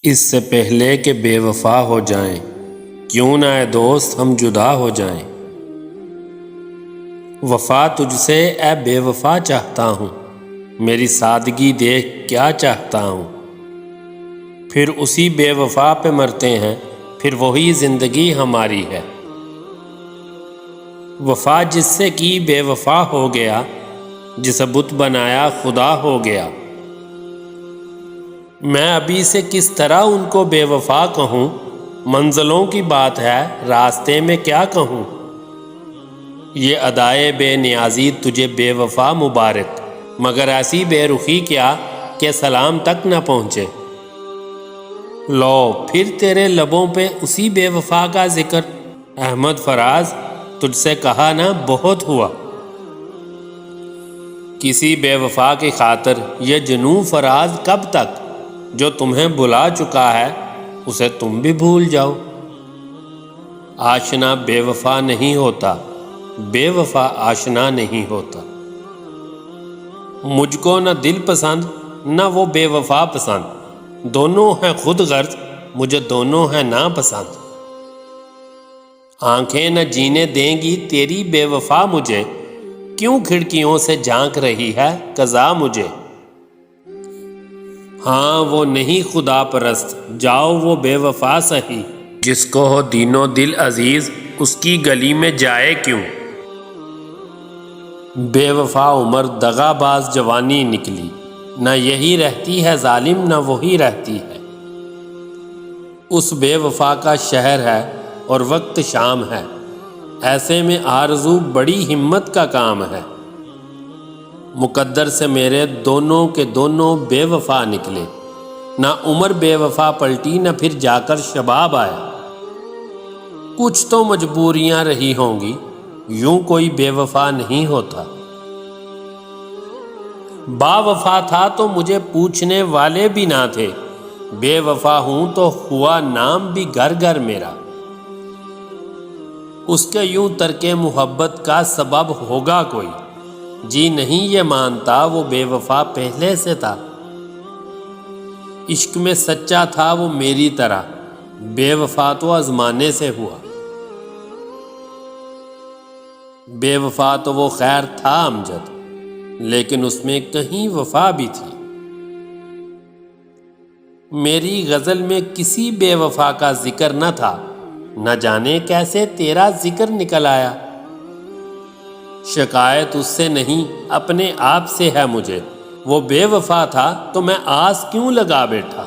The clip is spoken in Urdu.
اس سے پہلے کہ بے وفا ہو جائیں، کیوں نہ اے دوست ہم جدا ہو جائیں۔ وفا تجھ سے اے بے وفا چاہتا ہوں، میری سادگی دیکھ کیا چاہتا ہوں۔ پھر اسی بے وفا پہ مرتے ہیں، پھر وہی زندگی ہماری ہے۔ وفا جس سے کی بے وفا ہو گیا، جسے بت بنایا خدا ہو گیا۔ میں ابھی سے کس طرح ان کو بے وفا کہوں، منزلوں کی بات ہے راستے میں کیا کہوں۔ یہ ادائے بے نیازی تجھے بے وفا مبارک، مگر ایسی بے رخی کیا کہ سلام تک نہ پہنچے۔ لو پھر تیرے لبوں پہ اسی بے وفا کا ذکر، احمد فراز تجھ سے کہا نہ بہت ہوا۔ کسی بے وفا کی خاطر یہ جنوں فراز کب تک، جو تمہیں بلا چکا ہے اسے تم بھی بھول جاؤ۔ آشنا بے وفا نہیں ہوتا، بے وفا آشنا نہیں ہوتا۔ مجھ کو نہ دل پسند نہ وہ بے وفا پسند، دونوں ہیں خود غرض مجھے دونوں ہیں ناپسند۔ آنکھیں نہ جینے دیں گی تیری بے وفا مجھے، کیوں کھڑکیوں سے جھانک رہی ہے قضا مجھے۔ ہاں وہ نہیں خدا پرست، جاؤ وہ بے وفا سہی، جس کو ہو دین و دل عزیز اس کی گلی میں جائے کیوں۔ بے وفا عمر دغا باز جوانی نکلی، نہ یہی رہتی ہے ظالم نہ وہی رہتی ہے۔ اس بے وفا کا شہر ہے اور وقت شام ہے، ایسے میں آرزو بڑی ہمت کا کام ہے۔ مقدر سے میرے دونوں کے دونوں بے وفا نکلے، نہ عمر بے وفا پلٹی نہ پھر جا کر شباب آیا۔ کچھ تو مجبوریاں رہی ہوں گی، یوں کوئی بے وفا نہیں ہوتا۔ با وفا تھا تو مجھے پوچھنے والے بھی نہ تھے، بے وفا ہوں تو ہوا نام بھی گھر گھر میرا۔ اس کے یوں ترک محبت کا سبب ہوگا کوئی، جی نہیں یہ مانتا وہ بے وفا پہلے سے تھا۔ عشق میں سچا تھا وہ میری طرح، بے وفا تو آزمانے سے ہوا۔ بے وفا تو وہ خیر تھا امجد، لیکن اس میں کہیں وفا بھی تھی۔ میری غزل میں کسی بے وفا کا ذکر نہ تھا، نہ جانے کیسے تیرا ذکر نکل آیا۔ شکایت اس سے نہیں اپنے آپ سے ہے مجھے، وہ بے وفا تھا تو میں آس کیوں لگا بیٹھا۔